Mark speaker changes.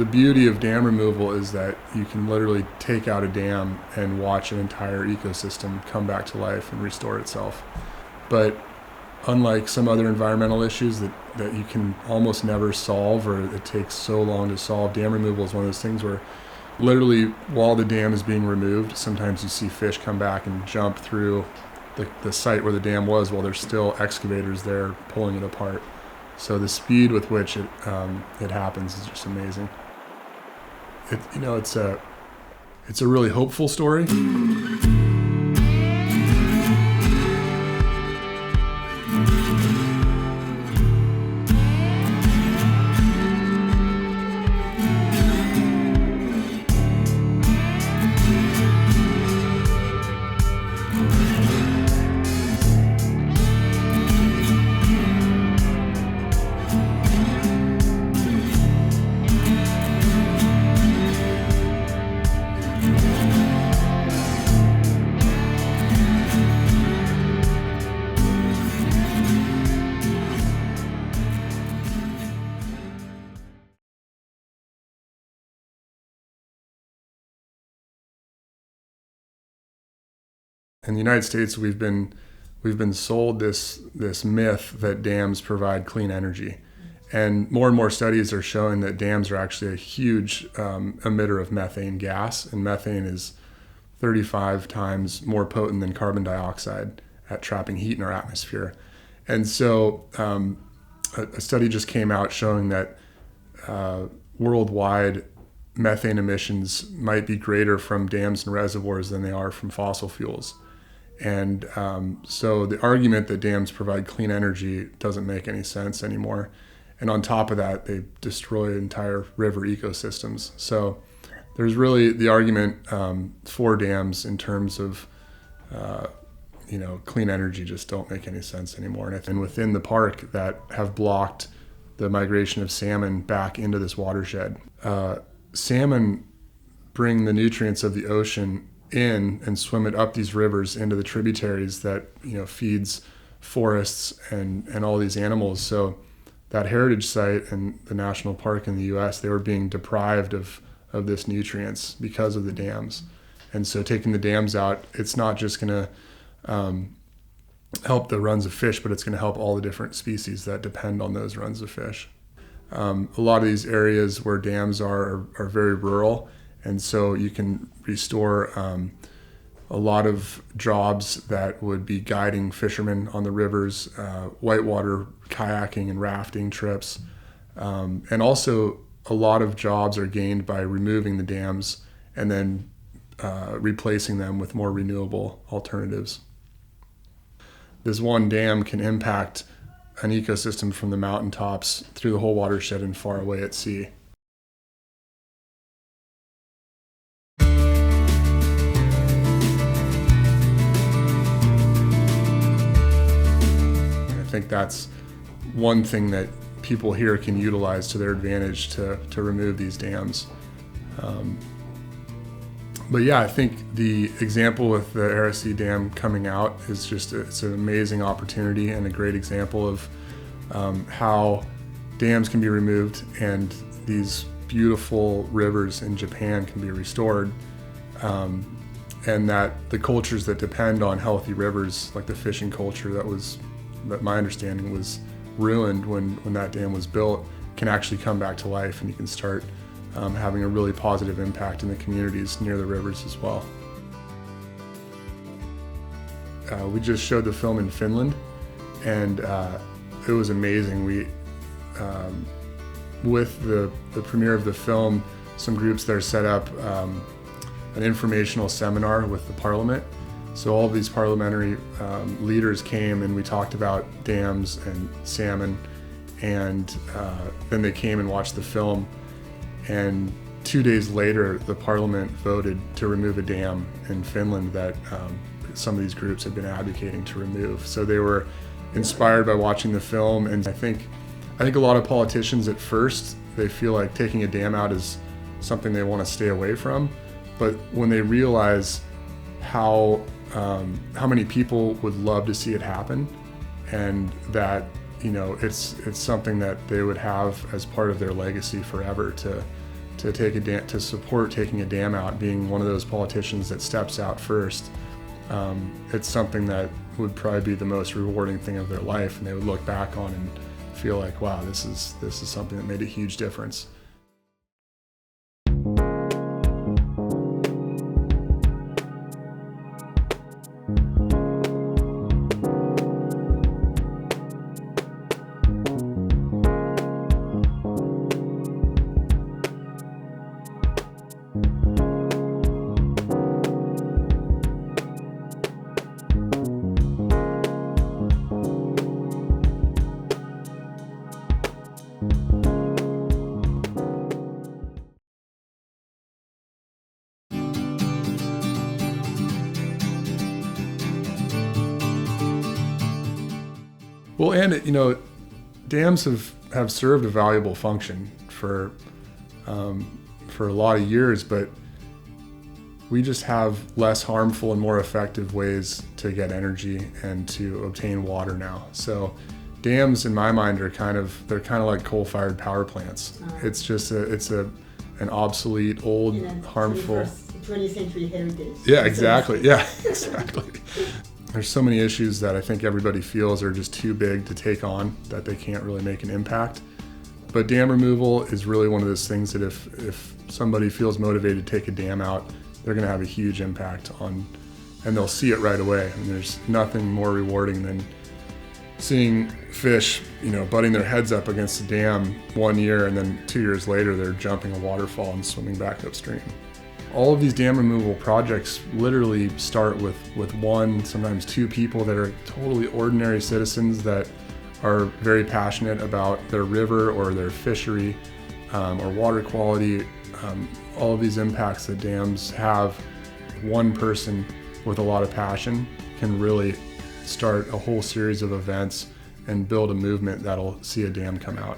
Speaker 1: The beauty of dam removal is that you can literally take out a dam and watch an entire ecosystem come back to life and restore itself. But unlike some other environmental issues that you can almost never solve, or it takes so long to solve, dam removal is one of those things where literally while the dam is being removed, sometimes you see fish come back and jump through the site where the dam was while there's still excavators there pulling it apart. So the speed with which it happens is just amazing. It's a really hopeful story. In the United States, we've been sold this myth that dams provide clean energy, and more studies are showing that dams are actually a huge emitter of methane gas, and methane is 35 times more potent than carbon dioxide at trapping heat in our atmosphere. And so a study just came out showing that worldwide methane emissions might be greater from dams and reservoirs than they are from fossil fuels. And so the argument that dams provide clean energy doesn't make any sense anymore. And on top of that, they destroy entire river ecosystems. So there's really the argument for dams in terms of clean energy just don't make any sense anymore. And within the park that have blocked the migration of salmon back into this watershed. Salmon bring the nutrients of the ocean in and swim it up these rivers into the tributaries that feeds forests and all these animals. So that heritage site and the national park in the U.S., they were being deprived of this nutrients because of the dams. And so taking the dams out, it's not just going to help the runs of fish, but it's going to help all the different species that depend on those runs of fish. A lot of these areas where dams are very rural, and so you can restore a lot of jobs that would be guiding fishermen on the rivers, whitewater kayaking and rafting trips. And also a lot of jobs are gained by removing the dams and then replacing them with more renewable alternatives. This one dam can impact an ecosystem from the mountaintops through the whole watershed and far away at sea. I think that's one thing that people here can utilize to their advantage to remove these dams. But yeah, I think the example with the Arasee Dam coming out is it's an amazing opportunity and a great example of how dams can be removed and these beautiful rivers in Japan can be restored. And that the cultures that depend on healthy rivers, like the fishing culture that my understanding was ruined when that dam was built, can actually come back to life, and you can start having a really positive impact in the communities near the rivers as well. We just showed the film in Finland, and it was amazing. We, with the premiere of the film, some groups there set up an informational seminar with the parliament. So all of these parliamentary leaders came, and we talked about dams and salmon, and then they came and watched the film. And 2 days later, the parliament voted to remove a dam in Finland that some of these groups had been advocating to remove. So they were inspired by watching the film, and I think a lot of politicians at first, they feel like taking a dam out is something they want to stay away from. But when they realize how many people would love to see it happen, and that it's something that they would have as part of their legacy forever to to support taking a dam out, being one of those politicians that steps out first, it's something that would probably be the most rewarding thing of their life, and they would look back on and feel like, wow, this is something that made a huge difference. Well, and dams have served a valuable function for a lot of years, but we just have less harmful and more effective ways to get energy and to obtain water now. So dams, in my mind, they're kind of like coal-fired power plants. It's just an obsolete, old, harmful
Speaker 2: 20th century heritage.
Speaker 1: Yeah, exactly. Yeah, exactly. There's so many issues that I think everybody feels are just too big to take on, that they can't really make an impact. But dam removal is really one of those things that if somebody feels motivated to take a dam out, they're going to have a huge impact on, and they'll see it right away. And there's nothing more rewarding than seeing fish, butting their heads up against the dam 1 year, and then 2 years later they're jumping a waterfall and swimming back upstream. All of these dam removal projects literally start with one, sometimes two people that are totally ordinary citizens that are very passionate about their river or their fishery or water quality. All of these impacts that dams have, one person with a lot of passion can really start a whole series of events and build a movement that'll see a dam come out.